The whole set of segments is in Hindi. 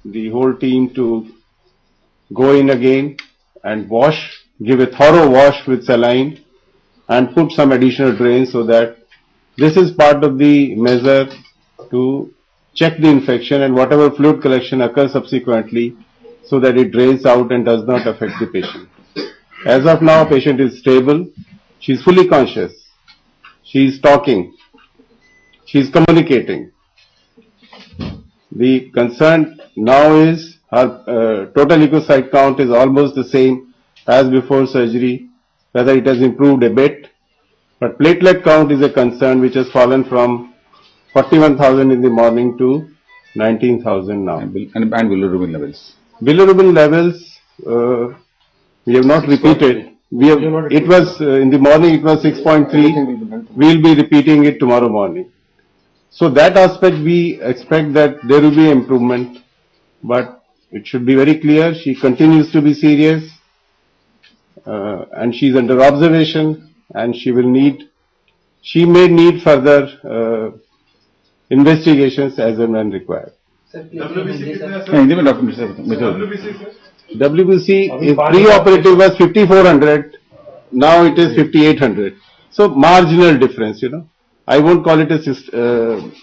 the whole team to go in again and wash, give a thorough wash with saline and put some additional drains, so that this is part of the measure to check the infection and whatever fluid collection occurs subsequently, so that it drains out and does not affect the patient. As of now, patient is stable. She is fully conscious. She is talking. She is communicating. The concern now is her total leukocyte count is almost the same as before surgery, whether it has improved a bit. But platelet count is a concern, which has fallen from 41,000 in the morning to 19,000 now. And bilirubin levels? Bilirubin levels, we have not repeated. It was in the morning, it was 6.3. We will be repeating it tomorrow morning. So that aspect, we expect that there will be improvement, but it should be very clear she continues to be serious, and she is under observation, and she may need further investigations as and when required. WBC pre-operative was 5,400, now it is 5,800. So marginal difference, you know. I won't call it a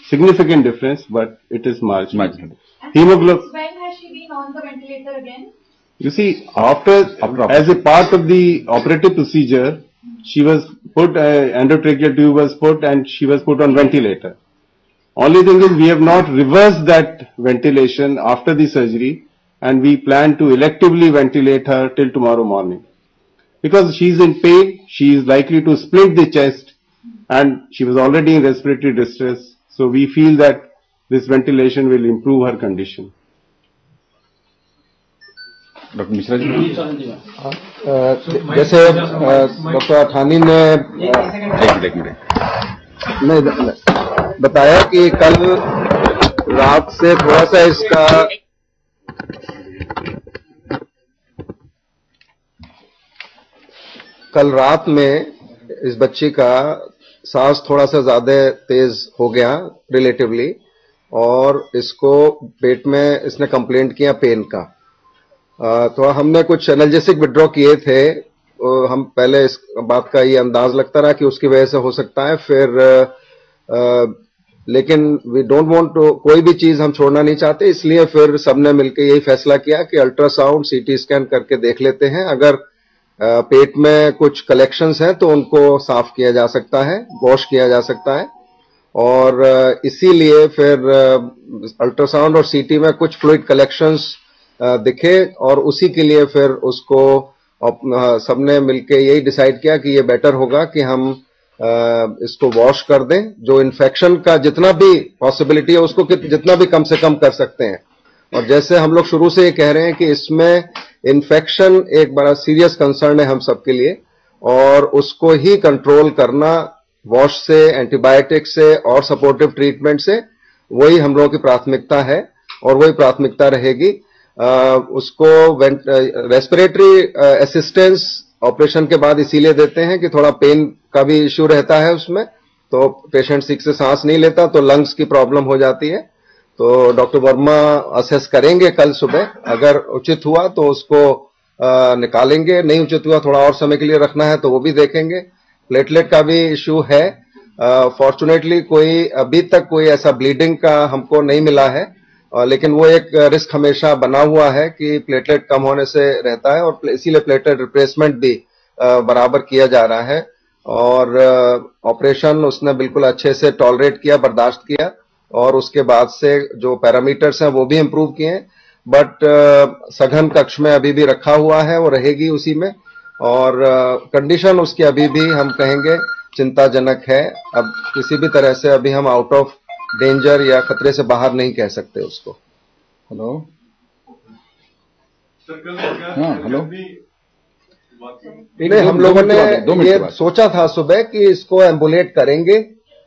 significant difference, but it is marginal. Hemoglobin. When has she been on the ventilator again? You see, as a part of the operative procedure, she was put, endotracheal tube was put, and she was put on ventilator. Only thing is, we have not reversed that ventilation after the surgery, and we plan to electively ventilate her till tomorrow morning. Because she is in pain, she is likely to split the chest, and she was already in respiratory distress. So we feel that this ventilation will improve her condition. Doctor Mishra ji, जैसे डॉक्टर अठानी ने बताया कि कल रात से थोड़ा सा इसका कल रात में इस बच्ची का सांस थोड़ा सा ज्यादा तेज हो गया रिलेटिवली, और इसको पेट में इसने कंप्लेंट किया पेन का। तो हमने कुछ एनाल्जेसिक विड्रॉ किए थे। हम पहले इस बात का ये अंदाज लगता रहा कि उसकी वजह से हो सकता है, फिर लेकिन वी डोंट वांट टू, कोई भी चीज हम छोड़ना नहीं चाहते, इसलिए फिर सबने मिलकर यही फैसला किया कि अल्ट्रासाउंड सीटी स्कैन करके देख लेते हैं। अगर पेट में कुछ कलेक्शंस हैं तो उनको साफ किया जा सकता है, वॉश किया जा सकता है, और इसीलिए फिर अल्ट्रासाउंड और सीटी में कुछ फ्लूइड कलेक्शंस दिखे, और उसी के लिए फिर उसको सबने मिलके यही डिसाइड किया कि ये बेटर होगा कि हम इसको वॉश कर दें। जो इन्फेक्शन का जितना भी पॉसिबिलिटी है उसको जितना भी कम से कम कर सकते हैं। और जैसे हम लोग शुरू से ये कह रहे हैं कि इसमें इन्फेक्शन एक बड़ा सीरियस कंसर्न है हम सबके लिए, और उसको ही कंट्रोल करना वॉश से, एंटीबायोटिक से और सपोर्टिव ट्रीटमेंट से, वही हम लोगों की प्राथमिकता है और वही प्राथमिकता रहेगी। उसको रेस्पिरेटरी असिस्टेंस ऑपरेशन के बाद इसीलिए देते हैं कि थोड़ा पेन का भी इश्यू रहता है उसमें, तो पेशेंट ठीक से सांस नहीं लेता तो लंग्स की प्रॉब्लम हो जाती है। तो डॉक्टर वर्मा असेस करेंगे कल सुबह, अगर उचित हुआ तो उसको निकालेंगे, नहीं उचित हुआ थोड़ा और समय के लिए रखना है तो वो भी देखेंगे। प्लेटलेट का भी इश्यू है, फॉर्चुनेटली कोई अभी तक कोई ऐसा ब्लीडिंग का हमको नहीं मिला है, लेकिन वो एक रिस्क हमेशा बना हुआ है कि प्लेटलेट कम होने से रहता है, और इसीलिए प्लेटलेट रिप्लेसमेंट भी बराबर किया जा रहा है। और ऑपरेशन उसने बिल्कुल अच्छे से टॉलरेट किया, बर्दाश्त किया, और उसके बाद से जो पैरामीटर्स हैं वो भी इम्प्रूव किए हैं। बट सघन कक्ष में अभी भी रखा हुआ है, वो रहेगी उसी में, और कंडीशन उसकी अभी भी हम कहेंगे चिंताजनक है। अब किसी भी तरह से अभी हम आउट ऑफ डेंजर या खतरे से बाहर नहीं कह सकते उसको। हेलो, हाँ हेलो, नहीं, हम लोगों ने ये सोचा था सुबह कि इसको एम्बुलेट करेंगे,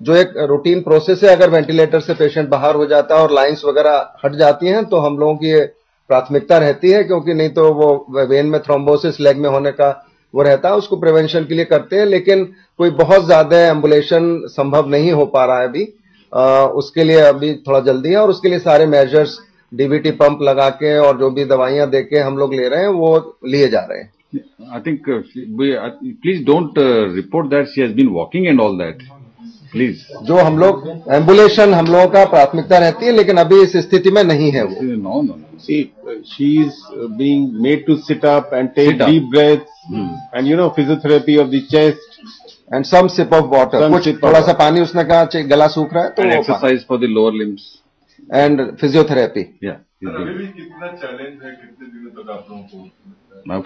जो एक रूटीन प्रोसेस है। अगर वेंटिलेटर से पेशेंट बाहर हो जाता है और लाइंस वगैरह हट जाती हैं तो हम लोगों की ये प्राथमिकता रहती है, क्योंकि नहीं तो वो वेन में थ्रोम्बोसिस लेग में होने का वो रहता है, उसको प्रिवेंशन के लिए करते हैं। लेकिन कोई बहुत ज्यादा एम्बुलेशन संभव नहीं हो पा रहा है अभी, उसके लिए अभी थोड़ा जल्दी है, और उसके लिए सारे मेजर्स डीवीटी पंप लगा के और जो भी दवाइयां देके हम लोग ले रहे हैं वो लिए जा रहे हैं। I think please don't report that she has been walking and all that. Please. जो हम लोग एम्बुलेशन हम लोगों का प्राथमिकता रहती है, लेकिन अभी इस स्थिति में नहीं है वो। No, no. See, she is being made to sit up and take Sit up. deep breaths, and physiotherapy of the chest. And some sip of water, Some कुछ sip of थोड़ा सा water. पानी उसने कहा चाहिए, गला सूख रहा है तो And वो exercise for the lower limbs. And physiotherapy. Yeah. अभी भी कितना चैलेंज है, कितने दिनों तक आप लोगों को? Now,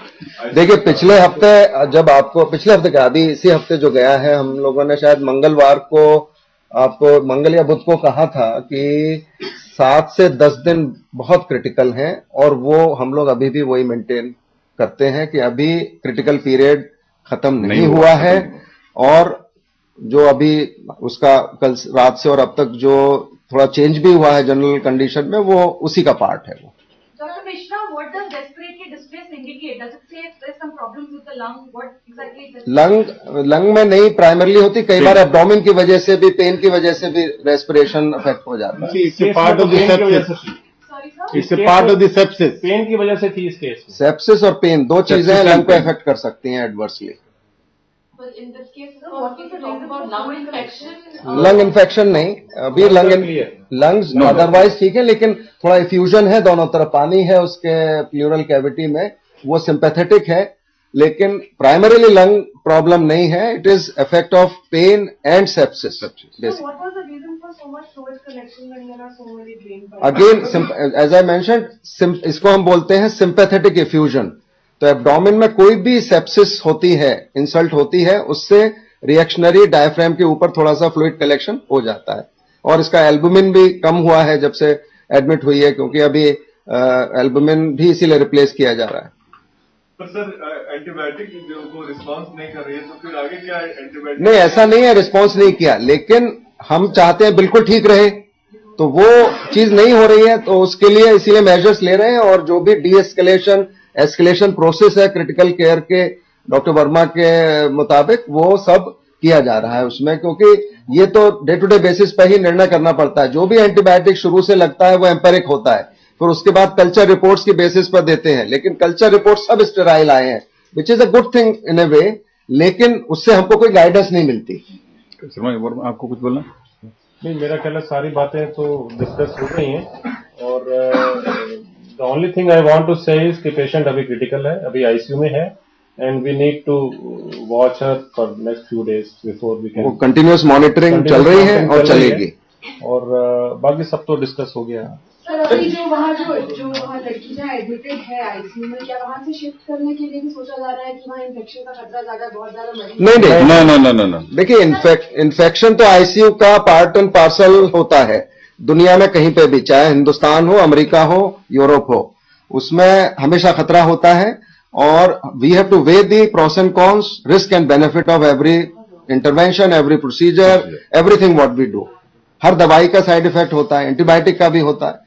देखिए पिछले हफ्ते पिछले हफ्ते का अभी इसी हफ्ते जो गया है, हम लोगों ने शायद मंगलवार को आपको मंगल या बुध को कहा था कि 7 से 10 दिन बहुत क्रिटिकल हैं, और वो हम लोग अभी भी वही मेंटेन करते हैं कि अभी क्रिटिकल पीरियड खत्म नहीं हुआ है, और जो अभी उसका कल रात से और अब तक जो थोड़ा चेंज भी हुआ है जनरल कंडीशन में, वो उसी का पार्ट है वो। Dr. Mishra, what does respiratory distress indicate? Does it say if there's some problems with the lung? What exactly is it? Lung में नहीं प्राइमरली होती, कई बार एब्डोमेन की वजह से भी, पेन की वजह से भी रेस्पिरेशन अफेक्ट हो जाता है। See, it's a part of the sepsis. Sorry, sir? It's a part of the sepsis. Pain की वजह से थी इस केस में। सेप्सिस और पेन दो चीजें Sepsis लंग and को pain. अफेक्ट कर सकती हैं adversely. But in this case, sir, what is the reason about lung infection? Lung infection नहीं, अभी लंग्स अदरवाइज ठीक है, लेकिन थोड़ा इफ्यूजन है दोनों तरफ, पानी है उसके प्लूरल कैविटी में, वो सिंपैथेटिक है, लेकिन प्राइमरीली लंग प्रॉब्लम नहीं है। It is effect of pain and sepsis. So what was the reason for so much fluid collection when there are so many drain pipes? Again as I mentioned, इसको हम बोलते हैं सिंपैथेटिक इफ्यूजन। तो एब्डोमेन में कोई भी सेप्सिस होती है, इंसल्ट होती है, उससे रिएक्शनरी डायफ्राम के ऊपर थोड़ा सा फ्लूइड कलेक्शन हो जाता है, और इसका एल्बुमिन भी कम हुआ है जब से एडमिट हुई है, क्योंकि अभी एल्बुमिन भी इसीलिए रिप्लेस किया जा रहा है। पर सर एंटीबायोटिक जो को रिस्पांस नहीं कर रही है, तो फिर आगे क्या एंटीबायोटिक? नहीं, ऐसा नहीं है रिस्पॉन्स नहीं किया, लेकिन हम चाहते हैं बिल्कुल ठीक रहे, तो वो चीज नहीं हो रही है, तो उसके लिए इसीलिए मेजर्स ले रहे हैं, और जो भी डी एस्केलेशन प्रोसेस है क्रिटिकल केयर के डॉक्टर वर्मा के मुताबिक, वो सब किया जा रहा है उसमें, क्योंकि ये तो डे टू डे बेसिस पर ही निर्णय करना पड़ता है। जो भी एंटीबायोटिक शुरू से लगता है वो एम्पेरिक होता है, फिर उसके बाद कल्चर रिपोर्ट्स की बेसिस पर देते हैं, लेकिन कल्चर रिपोर्ट सब स्टेराइल आए हैं, which is a good thing in a way, लेकिन उससे हमको कोई गाइडेंस नहीं मिलती। शर्मा वर्मा, आपको कुछ बोलना? नहीं, मेरा ख्याल है सारी बातें तो डिस्कस हो गई हैं, और the only thing I want to say is कि पेशेंट अभी क्रिटिकल है, अभी आईसीयू में है, and we need to watch her for next few days before we वो कैन। कंटिन्यूअस मॉनिटरिंग चल रही है और चलेगी। और बाकी सब तो डिस्कस हो गया। सर अभी जो वहाँ लड़की जहाँ एडमिटेड है आईसीयू में, क्या वहाँ से शिफ्ट करने के लिए भी सोचा जा रहा है कि वहाँ इन्फेक्शन का खतरा ज्यादा, बहुत ज्यादा मरीज? नहीं, देखिए इन्फेक्शन तो आईसीयू का पार्ट एंड पार्सल होता है, दुनिया में कहीं पे भी, चाहे हिंदुस्तान हो, अमेरिका हो, यूरोप हो, उसमें हमेशा खतरा होता है, और we have to weigh the pros and cons, risk and benefit of every intervention, every procedure, everything what we do. हर दवाई का साइड इफेक्ट होता है, एंटीबायोटिक का भी होता है,